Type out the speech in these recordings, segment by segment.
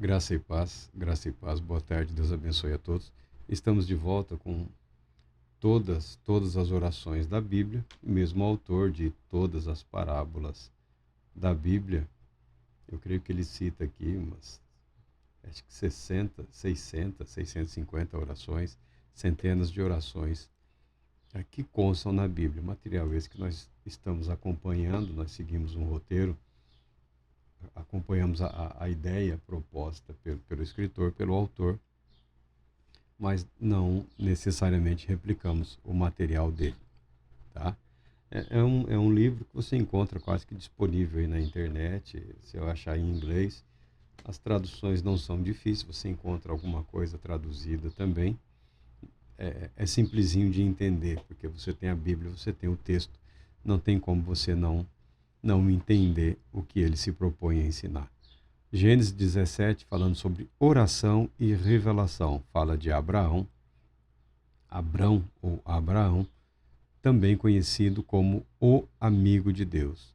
Graça e paz, boa tarde, Deus abençoe a todos. Estamos de volta com todas as orações da Bíblia, o mesmo autor de todas as parábolas da Bíblia. Eu creio que ele cita aqui acho que 60, 600, 650 orações, centenas de orações que constam na Bíblia. Material esse que nós estamos acompanhando, nós seguimos um roteiro, acompanhamos a ideia proposta pelo escritor, pelo autor, mas não necessariamente replicamos o material dele, tá? É um livro que você encontra quase que disponível aí na internet, se eu achar em inglês. As traduções não são difíceis, você encontra alguma coisa traduzida também. É simplesinho de entender, porque você tem a Bíblia, você tem o texto, não tem como você não entender o que ele se propõe a ensinar. Gênesis 17, falando sobre oração e revelação, fala de Abrão ou Abraão, também conhecido como o amigo de Deus.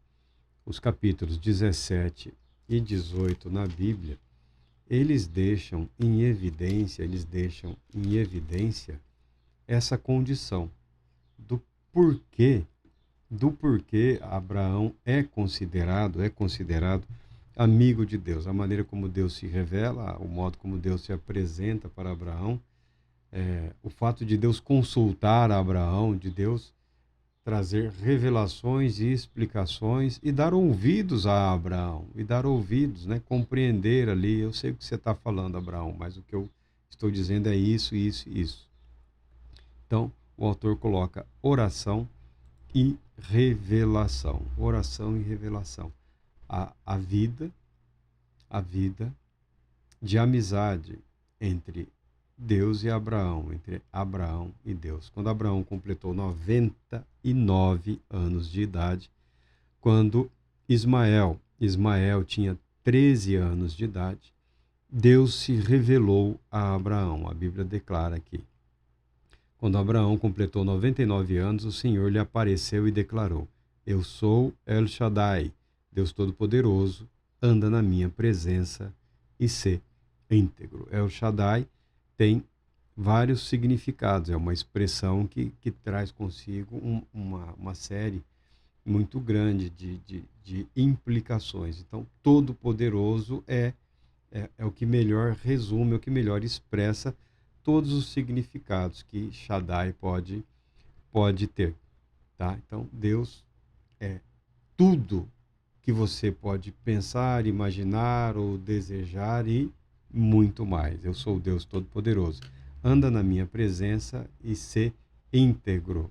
Os capítulos 17 e 18 na Bíblia, eles deixam em evidência essa condição do porquê Abraão é considerado amigo de Deus. A maneira como Deus se revela, o modo como Deus se apresenta para Abraão, o fato de Deus consultar a Abraão, de Deus trazer revelações e explicações e dar ouvidos a Abraão, compreender ali, eu sei o que você está falando, Abraão, mas o que eu estou dizendo é isso, isso e isso. Então, o autor coloca oração e revelação. Oração e revelação. A vida de amizade entre Deus e Abraão, entre Abraão e Deus. Quando Abraão completou 99 anos de idade, quando Ismael tinha 13 anos de idade, Deus se revelou a Abraão. A Bíblia declara aqui. Quando Abraão completou 99 anos, o Senhor lhe apareceu e declarou: Eu sou El Shaddai, Deus Todo-Poderoso, anda na minha presença e sê íntegro. El Shaddai tem vários significados, é uma expressão que traz consigo uma série muito grande de implicações. Então, Todo-Poderoso é o que melhor resume, é o que melhor expressa todos os significados que Shaddai pode ter. Tá? Então, Deus é tudo que você pode pensar, imaginar ou desejar e muito mais. Eu sou o Deus Todo-Poderoso. Anda na minha presença e sê íntegro.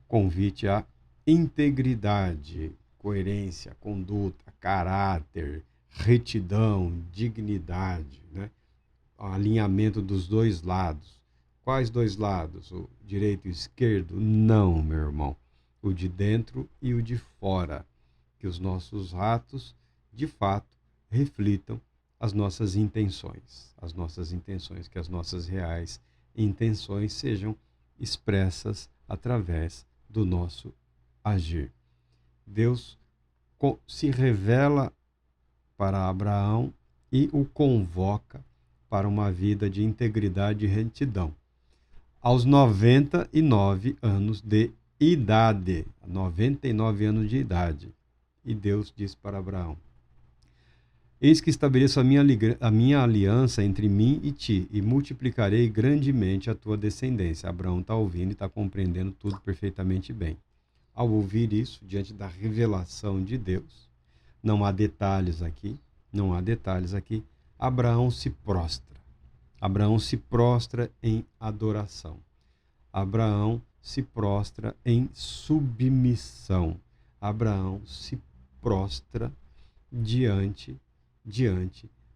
Convite à integridade, coerência, conduta, caráter, retidão, dignidade, né? Alinhamento dos dois lados. Quais dois lados? O direito e o esquerdo? Não, meu irmão. O de dentro e o de fora. Que os nossos atos, de fato, reflitam as nossas intenções. Que as nossas reais intenções sejam expressas através do nosso agir. Deus se revela para Abraão e o convoca para uma vida de integridade e retidão. Aos 99 anos de idade. 99 anos de idade. E Deus disse para Abraão: Eis que estabeleço a minha aliança entre mim e ti, e multiplicarei grandemente a tua descendência. Abraão está ouvindo e está compreendendo tudo perfeitamente bem. Ao ouvir isso, diante da revelação de Deus, não há detalhes aqui, Abraão se prostra. Abraão se prostra em adoração. Abraão se prostra em submissão. Abraão se prostra diante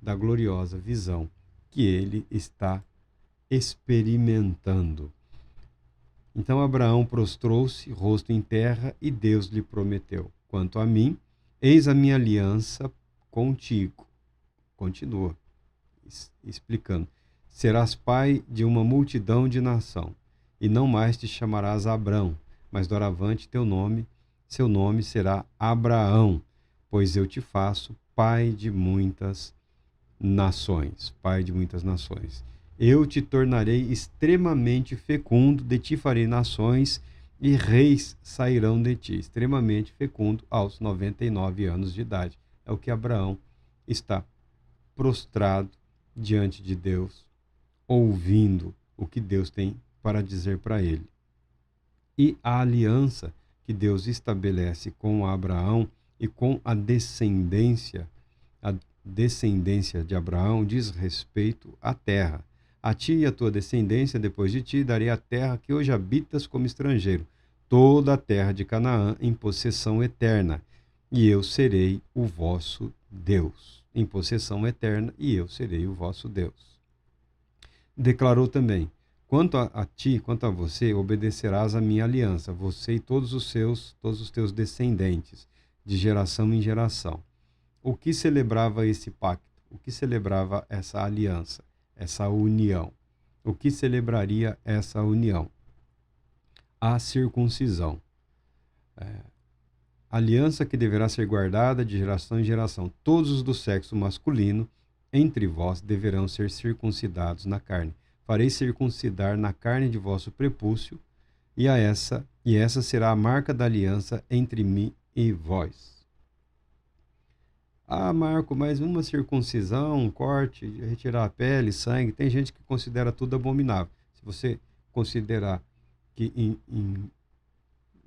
da gloriosa visão que ele está experimentando. Então Abraão prostrou-se, rosto em terra, e Deus lhe prometeu: Quanto a mim, eis a minha aliança contigo. Continua explicando: Serás pai de uma multidão de nação, e não mais te chamarás Abrão, mas doravante seu nome será Abraão, pois eu te faço pai de muitas nações, pai de muitas nações. Eu te tornarei extremamente fecundo, de ti farei nações e reis sairão de ti. Extremamente fecundo aos 99 anos de idade. É o que Abraão está prostrado diante de Deus, ouvindo o que Deus tem para dizer para ele. E a aliança que Deus estabelece com Abraão e com a descendência de Abraão diz respeito à terra. A ti e a tua descendência depois de ti darei a terra que hoje habitas como estrangeiro, toda a terra de Canaã em possessão eterna, e eu serei o vosso Deus. Em possessão eterna, e eu serei o vosso Deus. Declarou também: quanto a ti, quanto a você, obedecerás à minha aliança, você e todos os teus descendentes, de geração em geração. O que celebrava esse pacto? O que celebrava essa aliança, essa união? O que celebraria essa união? A circuncisão. Aliança que deverá ser guardada de geração em geração. Todos os do sexo masculino entre vós deverão ser circuncidados na carne. Farei circuncidar na carne de vosso prepúcio, e essa será a marca da aliança entre mim e vós. Ah, Marco, mas uma circuncisão, um corte, retirar a pele, sangue, tem gente que considera tudo abominável. Se você considerar que em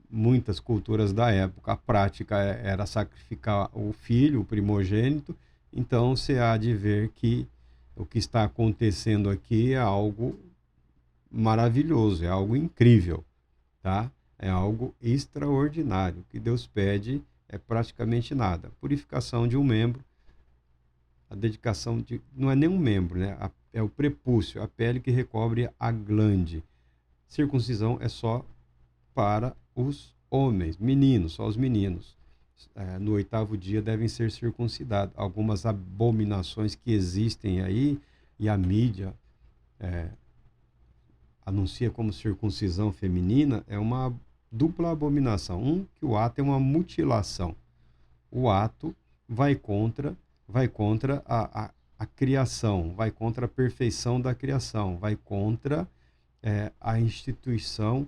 muitas culturas da época a prática era sacrificar o filho, o primogênito, então você há de ver que o que está acontecendo aqui é algo maravilhoso, é algo incrível, tá? É algo extraordinário. O que Deus pede é praticamente nada. A purificação de um membro, a dedicação de... não é nem um membro, né? É o prepúcio, a pele que recobre a glande. Circuncisão é só para os homens, meninos, só os meninos. No 8º dia devem ser circuncidados. Algumas abominações que existem aí, e a mídia anuncia como circuncisão feminina, é uma dupla abominação. Que o ato é uma mutilação. O ato vai contra a criação, vai contra a perfeição da criação, vai contra a instituição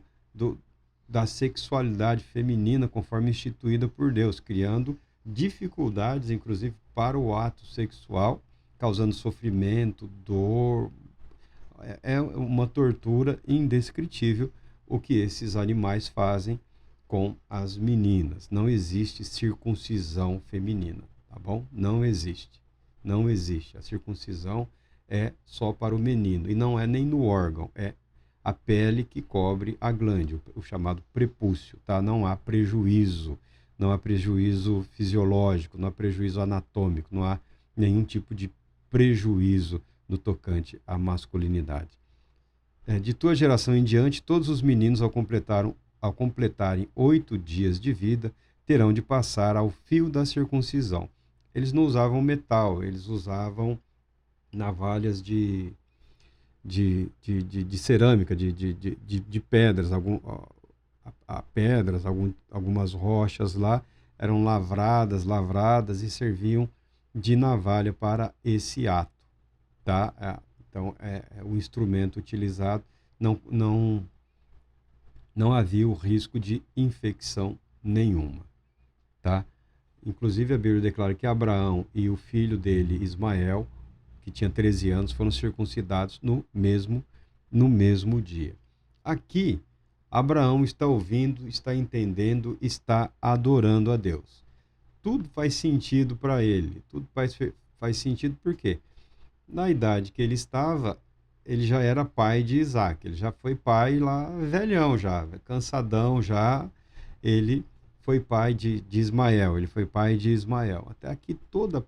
da sexualidade feminina conforme instituída por Deus, criando dificuldades, inclusive, para o ato sexual, causando sofrimento, dor. É uma tortura indescritível o que esses animais fazem com as meninas. Não existe circuncisão feminina, tá bom? Não existe. Não existe. A circuncisão é só para o menino, e não é nem no órgão, é a pele que cobre a glândula, o chamado prepúcio, tá? Não há prejuízo fisiológico, não há prejuízo anatômico, não há nenhum tipo de prejuízo no tocante à masculinidade. De tua geração em diante, todos os meninos, ao completarem 8 dias de vida, terão de passar ao fio da circuncisão. Eles não usavam metal, eles usavam navalhas de cerâmica, de pedras, algumas rochas lá eram lavradas e serviam de navalha para esse ato, tá? Então o instrumento utilizado, não havia o risco de infecção nenhuma, tá? Inclusive a Bíblia declara que Abraão e o filho dele, Ismael, que tinha 13 anos, foram circuncidados no mesmo dia. Aqui, Abraão está ouvindo, está entendendo, está adorando a Deus. Tudo faz sentido para ele. Tudo faz sentido por quê? Na idade que ele estava, ele já era pai de Isaac. Ele já foi pai lá, velhão já, cansadão já. Ele foi pai de Ismael. Ele foi pai de Ismael. Até aqui toda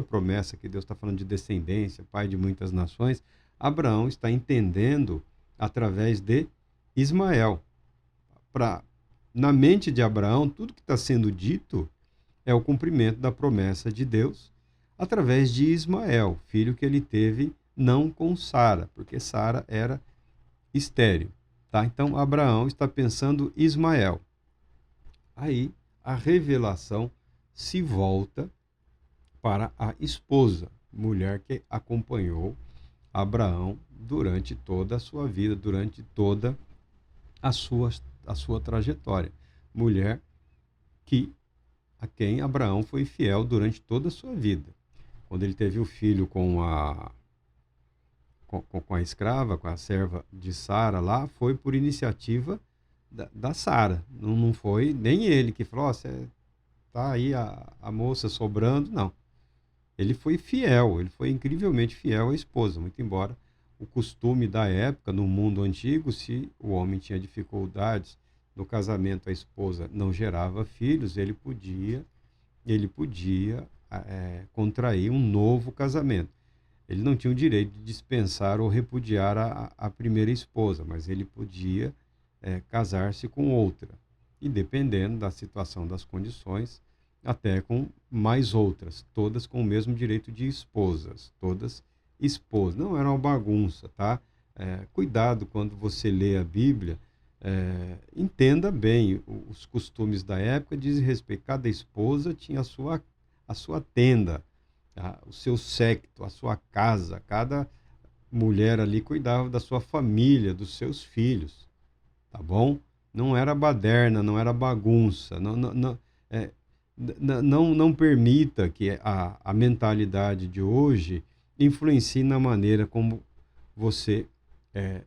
promessa que Deus está falando de descendência, pai de muitas nações, Abraão está entendendo através de Ismael. Na mente de Abraão, tudo que está sendo dito é o cumprimento da promessa de Deus através de Ismael, filho que ele teve não com Sara, porque Sara era estéril. Tá? Então, Abraão está pensando Ismael. Aí, a revelação se volta para a esposa. mulher que acompanhou Abraão durante toda a sua vida, durante toda a sua trajetória. Mulher a quem Abraão foi fiel durante toda a sua vida. Quando ele teve o filho com a escrava, com a serva de Sara lá, foi por iniciativa da Sara. Não foi nem ele que falou, você tá aí a moça sobrando, não. Ele foi fiel, ele foi incrivelmente fiel à esposa, muito embora o costume da época, no mundo antigo, se o homem tinha dificuldades no casamento, a esposa não gerava filhos, ele podia contrair um novo casamento. Ele não tinha o direito de dispensar ou repudiar a primeira esposa, mas ele podia casar-se com outra. E dependendo da situação, das condições, até com mais outras, todas com o mesmo direito de esposas, todas esposas. Não era uma bagunça, tá? Cuidado quando você lê a Bíblia, entenda bem os costumes da época, diz respeito, cada esposa tinha a sua tenda, tá? O seu séquito, a sua casa, cada mulher ali cuidava da sua família, dos seus filhos, tá bom? Não era baderna, não era bagunça, não permita que a mentalidade de hoje influencie na maneira como você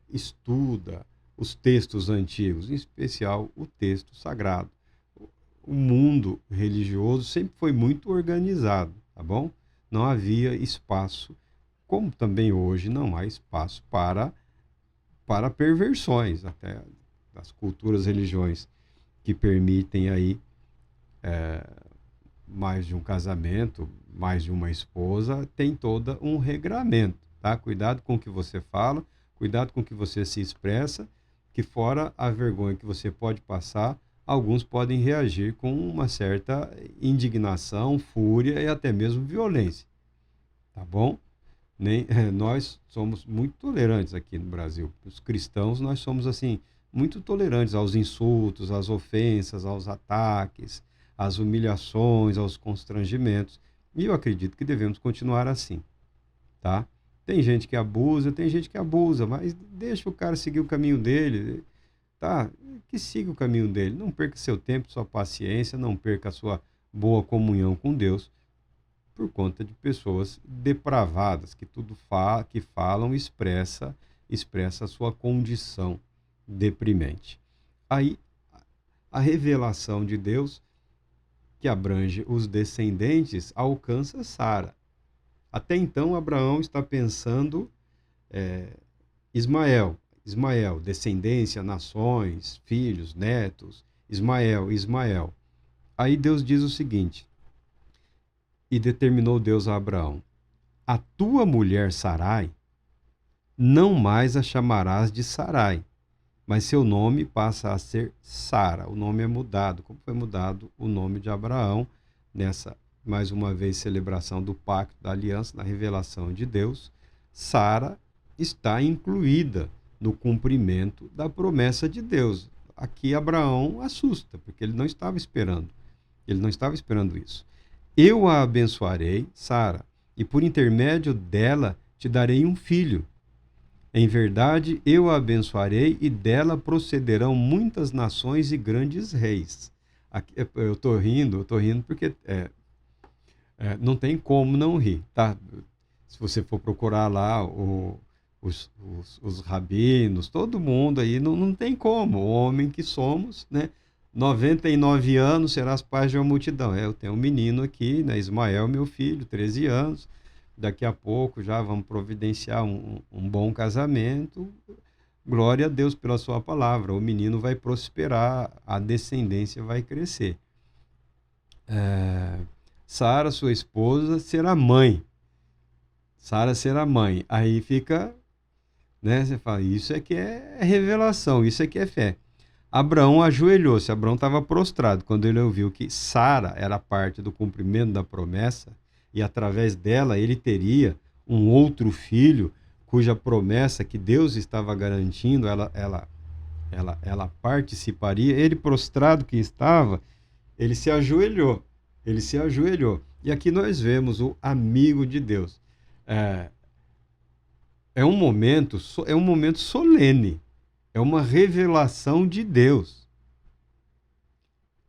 estuda os textos antigos, em especial o texto sagrado. O mundo religioso sempre foi muito organizado, tá bom? Não havia espaço, como também hoje não há espaço para perversões, até das culturas, religiões que permitem aí mais de um casamento, mais de uma esposa, tem todo um regramento, tá? Cuidado com o que você fala, cuidado com o que você se expressa, que fora a vergonha que você pode passar, alguns podem reagir com uma certa indignação, fúria e até mesmo violência, tá bom? Nós somos muito tolerantes aqui no Brasil. Os cristãos, nós somos assim, muito tolerantes aos insultos, às ofensas, aos ataques, às humilhações, aos constrangimentos. E eu acredito que devemos continuar assim, tá? Tem gente que abusa, mas deixa o cara seguir o caminho dele, tá? Que siga o caminho dele. Não perca seu tempo, sua paciência, não perca a sua boa comunhão com Deus por conta de pessoas depravadas, que que falam expressa a sua condição deprimente. Aí, a revelação de Deus, que abrange os descendentes, alcança Sara. Até então, Abraão está pensando Ismael, descendência, nações, filhos, netos, Ismael. Aí Deus diz o seguinte, e determinou Deus a Abraão, a tua mulher Sarai, não mais a chamarás de Sarai, mas seu nome passa a ser Sara. O nome é mudado, como foi mudado o nome de Abraão nessa, mais uma vez, celebração do pacto da aliança, na revelação de Deus. Sara está incluída no cumprimento da promessa de Deus. Aqui Abraão assusta, porque ele não estava esperando. Ele não estava esperando isso. Eu a abençoarei, Sara, e por intermédio dela te darei um filho. Em verdade, eu a abençoarei e dela procederão muitas nações e grandes reis. Aqui, eu estou rindo porque não tem como não rir, tá? Se você for procurar lá os rabinos, todo mundo aí, não tem como. O homem que somos, né? 99 anos serás pai de uma multidão. Eu tenho um menino aqui, né? Ismael, meu filho, 13 anos. Daqui a pouco já vamos providenciar um bom casamento. Glória a Deus pela sua palavra. O menino vai prosperar, a descendência vai crescer. Sara, sua esposa, será mãe. Sara será mãe. Aí fica, né? Você fala, isso é que é revelação, isso é que é fé. Abraão ajoelhou-se, Abraão estava prostrado quando ele ouviu que Sara era parte do cumprimento da promessa e através dela ele teria um outro filho cuja promessa que Deus estava garantindo, ela participaria. Ele prostrado que estava, ele se ajoelhou. E aqui nós vemos o amigo de Deus. É um momento solene, é uma revelação de Deus.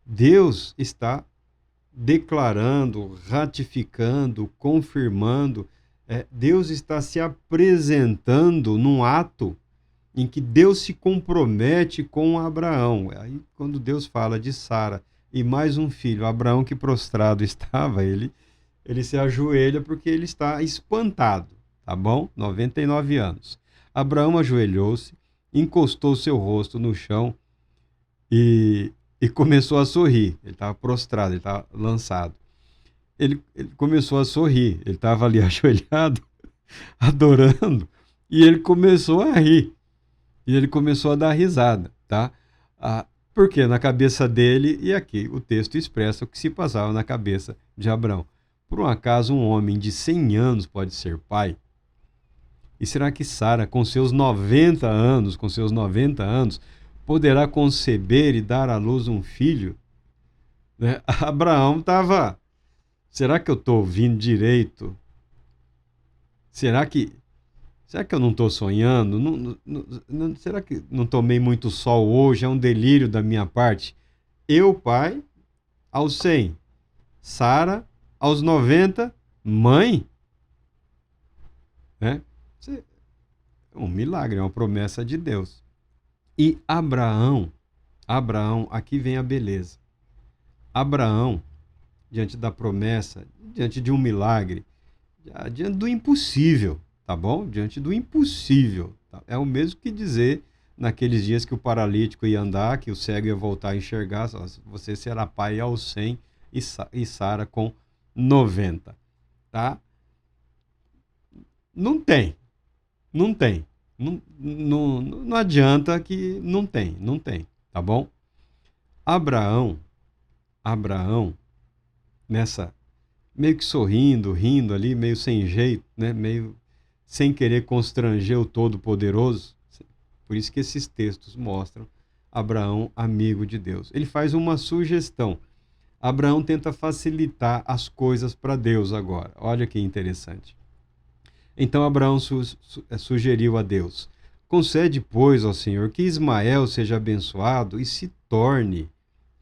Deus está declarando, ratificando, confirmando. Deus está se apresentando num ato em que Deus se compromete com Abraão. Aí, quando Deus fala de Sara e mais um filho, Abraão que prostrado estava, ele se ajoelha porque ele está espantado, tá bom? 99 anos. Abraão ajoelhou-se, encostou seu rosto no chão e começou a sorrir. Ele estava prostrado, ele estava lançado. Ele começou a sorrir, ele estava ali ajoelhado, adorando, e ele começou a rir. E ele começou a dar risada, tá? Porque na cabeça dele, e aqui o texto expressa o que se passava na cabeça de Abraão. Por um acaso, um homem de 100 anos pode ser pai? E será que Sara, com seus 90 anos, poderá conceber e dar à luz um filho? Né? Abraão estava... Será que eu estou ouvindo direito? Será que eu não estou sonhando? Será que não tomei muito sol hoje? É um delírio da minha parte? Eu, pai, aos 100. Sara, aos 90. Mãe? É um milagre, é uma promessa de Deus. E Abraão, aqui vem a beleza. Abraão, diante da promessa, diante de um milagre, diante do impossível, tá bom? Diante do impossível. Tá? É o mesmo que dizer naqueles dias que o paralítico ia andar, que o cego ia voltar a enxergar, você será pai aos 100 e Sara com 90, tá? Não tem. Não tem. Não adianta que não tem, tá bom? Abraão, nessa, meio que sorrindo, rindo ali, meio sem jeito, né? Meio sem querer constranger o Todo-Poderoso. Por isso que esses textos mostram Abraão amigo de Deus. Ele faz uma sugestão. Abraão tenta facilitar as coisas para Deus agora. Olha que interessante. Então Abraão sugeriu a Deus: concede, pois, ó Senhor, que Ismael seja abençoado e se torne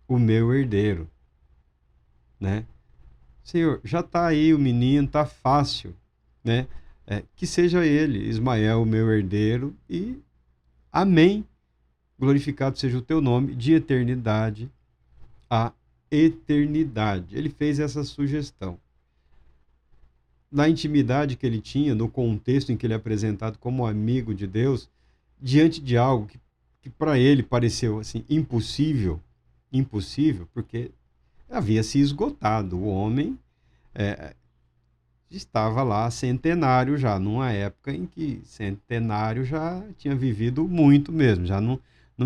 o meu herdeiro. Né? Senhor, já está aí o menino, está fácil, né? Que seja ele, Ismael, o meu herdeiro, e amém. Glorificado seja o teu nome, de eternidade a eternidade. Ele fez essa sugestão. Na intimidade que ele tinha, no contexto em que ele é apresentado como amigo de Deus, diante de algo que para ele pareceu assim impossível, porque havia se esgotado. O homem estava lá centenário já, numa época em que centenário já tinha vivido muito mesmo, já não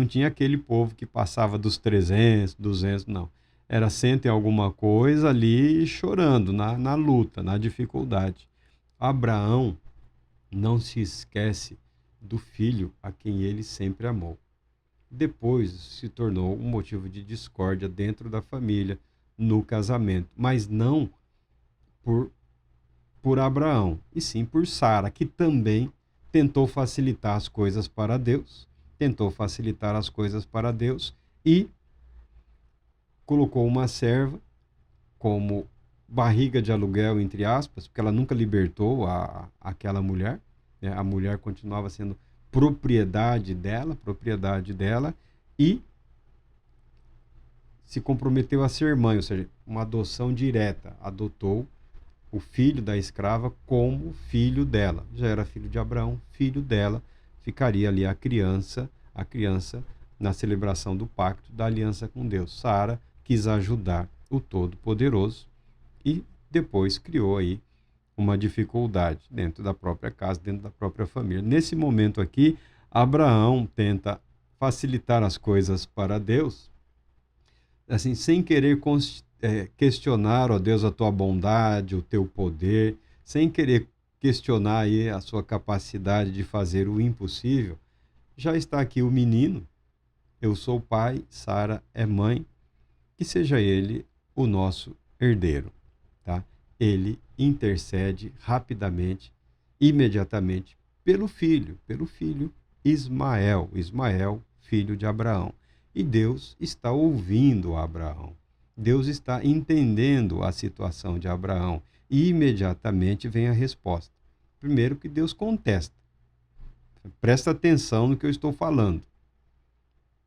tinha aquele povo que passava dos 300, 200, não. Era cento e alguma coisa ali chorando, na luta, na dificuldade. Abraão não se esquece do filho a quem ele sempre amou. Depois se tornou um motivo de discórdia dentro da família, no casamento, mas não por Abraão, e sim por Sara, que também tentou facilitar as coisas para Deus, e colocou uma serva como barriga de aluguel, entre aspas, porque ela nunca libertou aquela mulher, né? A mulher continuava sendo propriedade dela, e se comprometeu a ser mãe, ou seja, uma adoção direta, adotou o filho da escrava como filho dela. Já era filho de Abraão, filho dela, ficaria ali a criança na celebração do pacto, da aliança com Deus. Sara quis ajudar o Todo-Poderoso e depois criou aí uma dificuldade dentro da própria casa, dentro da própria família. Nesse momento aqui, Abraão tenta facilitar as coisas para Deus, assim, sem querer questionar, ó Deus, a tua bondade, o teu poder, sem querer questionar aí a sua capacidade de fazer o impossível. Já está aqui o menino, eu sou pai, Sara é mãe, que seja ele o nosso herdeiro, tá? Ele intercede rapidamente imediatamente pelo filho Ismael, filho de Abraão. E Deus está ouvindo Abraão. Deus está entendendo a situação de Abraão. E imediatamente vem a resposta. Primeiro que Deus contesta. Presta atenção no que eu estou falando.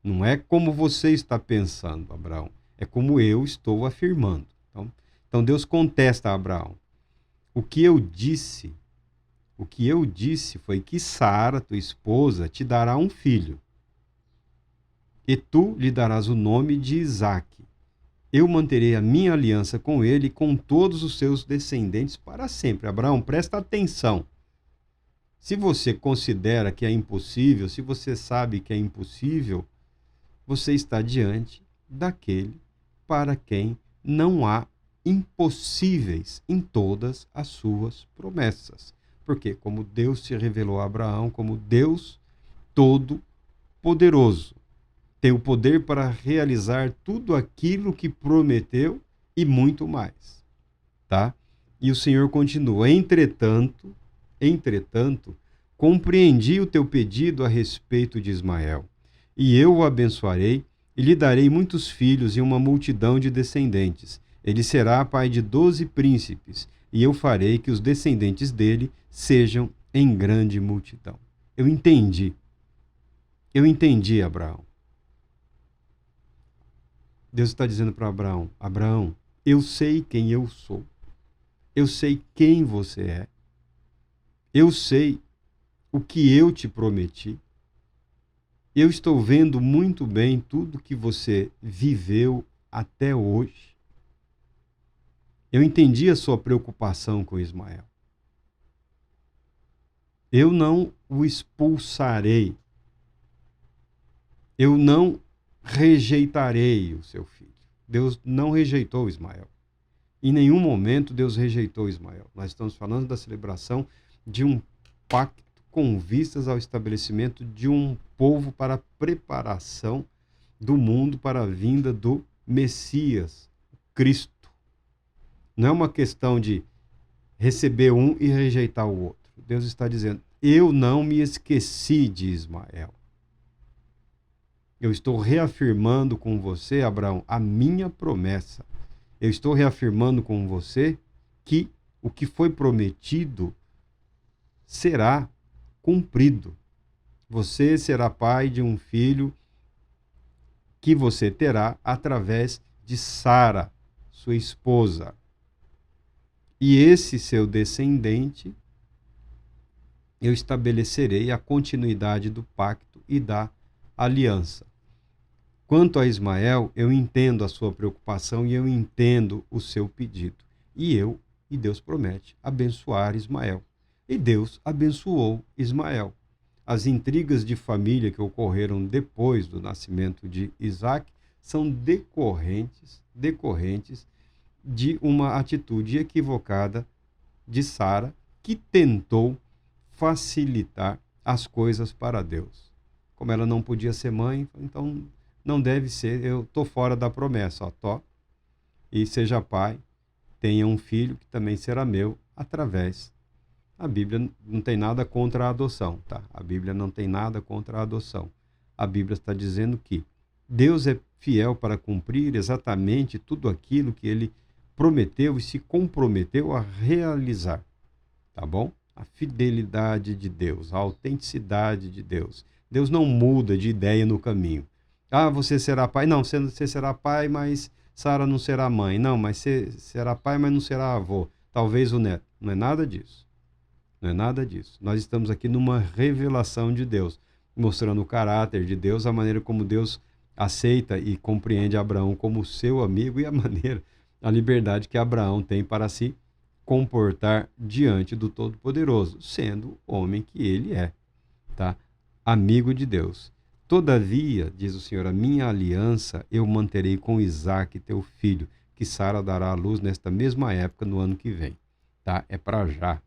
Não é como você está pensando, Abraão. É como eu estou afirmando. Então Deus contesta a Abraão. O que eu disse foi que Sara, tua esposa, te dará um filho. E tu lhe darás o nome de Isaque. Eu manterei a minha aliança com ele e com todos os seus descendentes para sempre. Abraão, presta atenção. Se você considera que é impossível, se você sabe que é impossível, você está diante daquele para quem não há impossíveis em todas as suas promessas. Porque como Deus se revelou a Abraão como Deus Todo-Poderoso, tem o poder para realizar tudo aquilo que prometeu e muito mais, tá? E o Senhor continua: entretanto, compreendi o teu pedido a respeito de Ismael, e eu o abençoarei e lhe darei muitos filhos e uma multidão de descendentes. Ele será pai de 12 príncipes, e eu farei que os descendentes dele sejam em grande multidão. Eu entendi, Abraão. Deus está dizendo para Abraão: Abraão, eu sei quem eu sou. Eu sei quem você é. Eu sei o que eu te prometi. Eu estou vendo muito bem tudo que você viveu até hoje. Eu entendi a sua preocupação com Ismael. Eu não o expulsarei. Eu não rejeitarei o seu filho. Deus não rejeitou Ismael. Em nenhum momento Deus rejeitou Ismael. Nós estamos falando da celebração de um pacto com vistas ao estabelecimento de um povo para a preparação do mundo para a vinda do Messias, Cristo. Não é uma questão de receber um e rejeitar o outro. Deus está dizendo: eu não me esqueci de Ismael. Eu estou reafirmando com você, Abraão, a minha promessa. Eu estou reafirmando com você que o que foi prometido será cumprido. Você será pai de um filho que você terá através de Sara, sua esposa. E esse seu descendente, eu estabelecerei a continuidade do pacto e da aliança. Quanto a Ismael, eu entendo a sua preocupação e eu entendo o seu pedido. E Deus promete abençoar Ismael. E Deus abençoou Ismael. As intrigas de família que ocorreram depois do nascimento de Isaque são decorrentes de uma atitude equivocada de Sara, que tentou facilitar as coisas para Deus. Como ela não podia ser mãe, então não deve ser, eu estou fora da promessa, e seja pai, tenha um filho que também será meu através. A Bíblia não tem nada contra a adoção, tá? A Bíblia não tem nada contra a adoção. A Bíblia está dizendo que Deus é fiel para cumprir exatamente tudo aquilo que ele prometeu e se comprometeu a realizar, tá bom? A fidelidade de Deus, a autenticidade de Deus. Deus não muda de ideia no caminho. Ah, você será pai? Não, você será pai, mas Sara não será mãe. Não, mas você será pai, mas não será avô. Talvez o neto. Não é nada disso. Não é nada disso. Nós estamos aqui numa revelação de Deus, mostrando o caráter de Deus, a maneira como Deus aceita e compreende Abraão como seu amigo e a liberdade que Abraão tem para se comportar diante do Todo-Poderoso, sendo o homem que ele é, tá? Amigo de Deus. Todavia, diz o Senhor, a minha aliança eu manterei com Isaque, teu filho, que Sara dará à luz nesta mesma época, no ano que vem. Tá? É para já.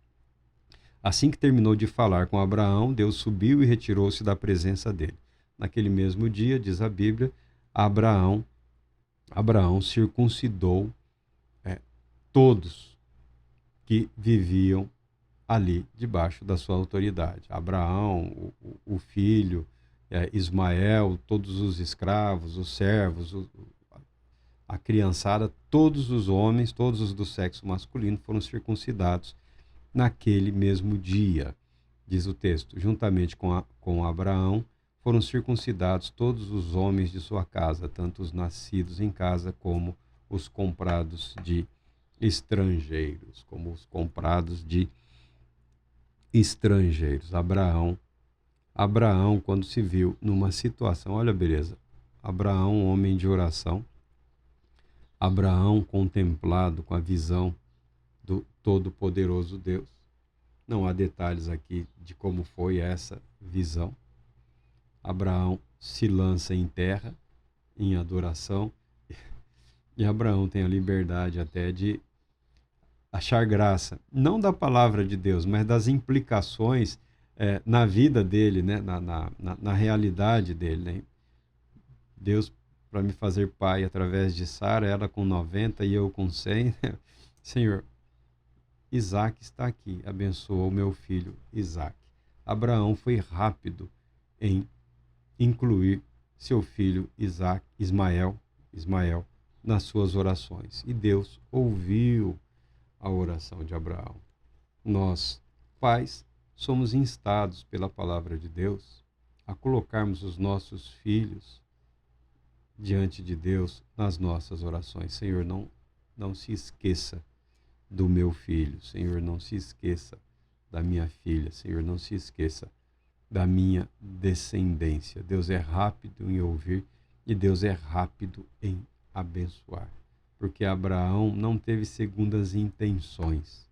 Assim que terminou de falar com Abraão, Deus subiu e retirou-se da presença dele. Naquele mesmo dia, diz a Bíblia, Abraão circuncidou todos que viviam ali debaixo da sua autoridade. Abraão, o filho, Ismael, todos os escravos, os servos, a criançada, todos os homens, todos os do sexo masculino foram circuncidados naquele mesmo dia, diz o texto. Juntamente com Abraão foram circuncidados todos os homens de sua casa, tanto os nascidos em casa como os comprados de estrangeiros, Abraão, quando se viu numa situação, olha a beleza, Abraão, homem de oração, Abraão contemplado com a visão do Todo-Poderoso Deus. Não há detalhes aqui de como foi essa visão. Abraão se lança em terra, em adoração, e Abraão tem a liberdade até de achar graça, não da palavra de Deus, mas das implicações na vida dele, né? na realidade dele. Né? Deus, para me fazer pai através de Sara, ela com 90 e eu com 100, Senhor, Isaac está aqui, abençoa o meu filho Isaac. Abraão foi rápido em incluir seu filho Ismael, nas suas orações. E Deus ouviu a oração de Abraão. Nós, pais, somos instados pela palavra de Deus a colocarmos os nossos filhos diante de Deus nas nossas orações. Senhor, não se esqueça do meu filho. Senhor, não se esqueça da minha filha. Senhor, não se esqueça da minha descendência. Deus é rápido em ouvir e Deus é rápido em abençoar. Porque Abraão não teve segundas intenções.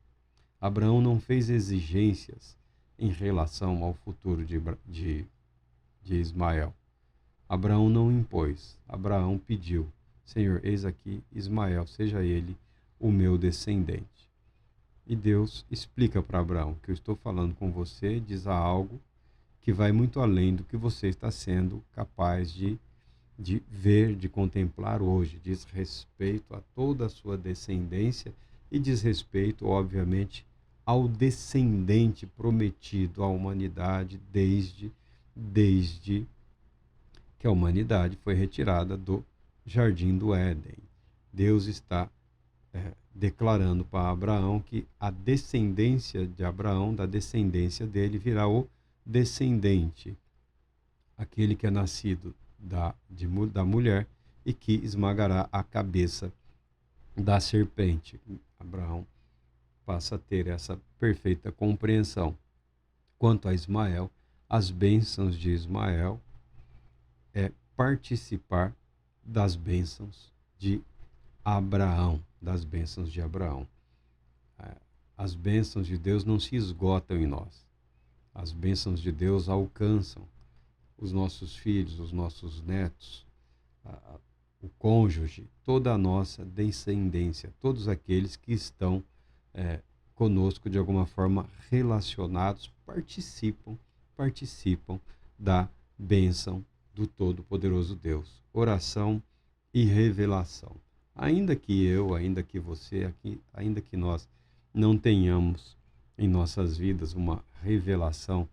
Abraão não fez exigências em relação ao futuro de Ismael. Abraão não impôs. Abraão pediu: Senhor, eis aqui Ismael, seja ele o meu descendente. E Deus explica para Abraão que eu estou falando com você, diz algo que vai muito além do que você está sendo capaz de ver, de contemplar hoje. Diz respeito a toda a sua descendência e diz respeito, obviamente, ao descendente prometido à humanidade desde que a humanidade foi retirada do Jardim do Éden. Deus está declarando para Abraão que a descendência de Abraão, da descendência dele, virá o descendente, aquele que é nascido da mulher e que esmagará a cabeça da serpente. Abraão passa a ter essa perfeita compreensão. Quanto a Ismael, as bênçãos de Ismael é participar das bênçãos de Abraão, As bênçãos de Deus não se esgotam em nós. As bênçãos de Deus alcançam os nossos filhos, os nossos netos, o cônjuge, toda a nossa descendência, todos aqueles que estão conosco de alguma forma relacionados, participam da bênção do Todo-Poderoso Deus. Oração e revelação. Ainda que você, ainda que nós não tenhamos em nossas vidas uma revelação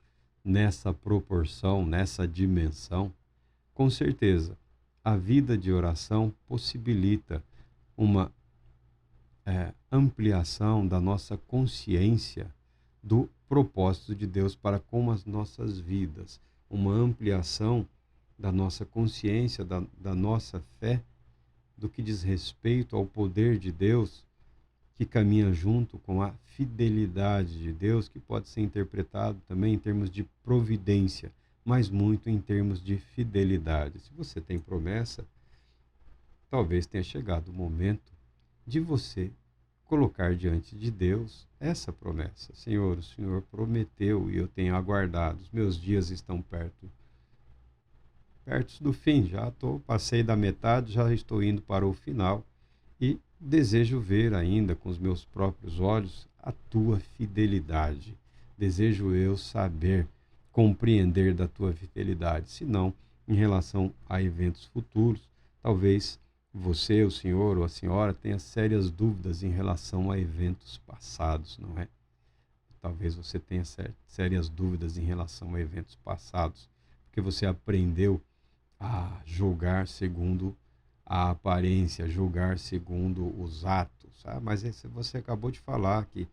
nessa proporção, nessa dimensão, com certeza a vida de oração possibilita uma ampliação da nossa consciência do propósito de Deus para com as nossas vidas, uma ampliação da nossa consciência, da nossa fé, do que diz respeito ao poder de Deus, que caminha junto com a fidelidade de Deus, que pode ser interpretado também em termos de providência, mas muito em termos de fidelidade. Se você tem promessa, talvez tenha chegado o momento de você colocar diante de Deus essa promessa. Senhor, o Senhor prometeu e eu tenho aguardado. Os meus dias estão perto do fim. Passei da metade, já estou indo para o final e desejo ver ainda com os meus próprios olhos a tua fidelidade. Desejo eu saber, compreender da tua fidelidade. Se não, em relação a eventos futuros, talvez você, o senhor ou a senhora tenha sérias dúvidas em relação a eventos passados, não é? talvez você tenha sérias dúvidas em relação a eventos passados, porque você aprendeu a julgar segundo a aparência, julgar segundo os atos. Mas você acabou de falar que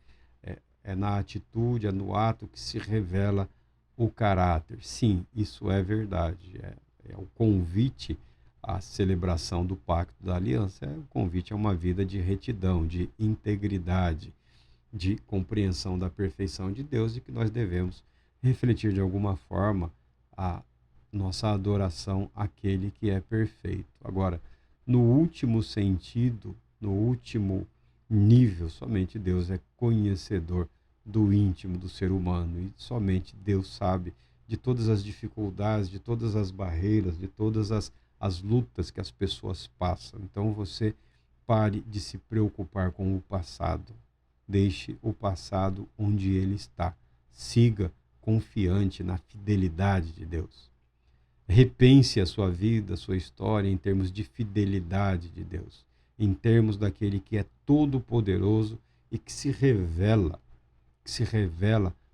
é na atitude, é no ato que se revela o caráter. Sim, isso é verdade. É o convite à celebração do pacto da aliança. O convite a uma vida de retidão, de integridade, de compreensão da perfeição de Deus e que nós devemos refletir de alguma forma a nossa adoração àquele que é perfeito. Agora, no último sentido, no último nível, somente Deus é conhecedor do íntimo do ser humano e somente Deus sabe de todas as dificuldades, de todas as barreiras, de todas as lutas que as pessoas passam. Então você pare de se preocupar com o passado. Deixe o passado onde ele está. Siga confiante na fidelidade de Deus. Repense a sua vida, a sua história em termos de fidelidade de Deus, em termos daquele que é todo-poderoso e que se revela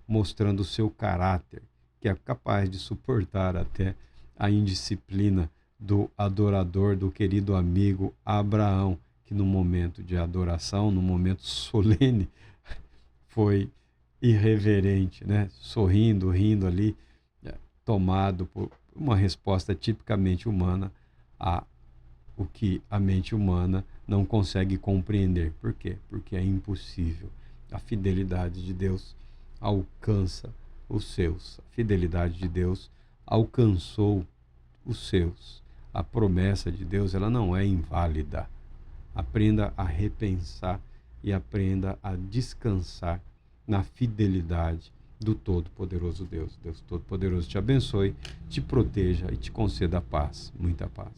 mostrando o seu caráter, que é capaz de suportar até a indisciplina do adorador, do querido amigo Abraão, que no momento de adoração, no momento solene, foi irreverente, né? Sorrindo, rindo ali, tomado por uma resposta tipicamente humana a o que a mente humana não consegue compreender. Por quê? Porque é impossível. A fidelidade de Deus alcança os seus. A fidelidade de Deus alcançou os seus. A promessa de Deus, ela não é inválida. Aprenda a repensar e aprenda a descansar na fidelidade do Todo-Poderoso Deus. Deus Todo-Poderoso te abençoe, te proteja e te conceda paz, muita paz.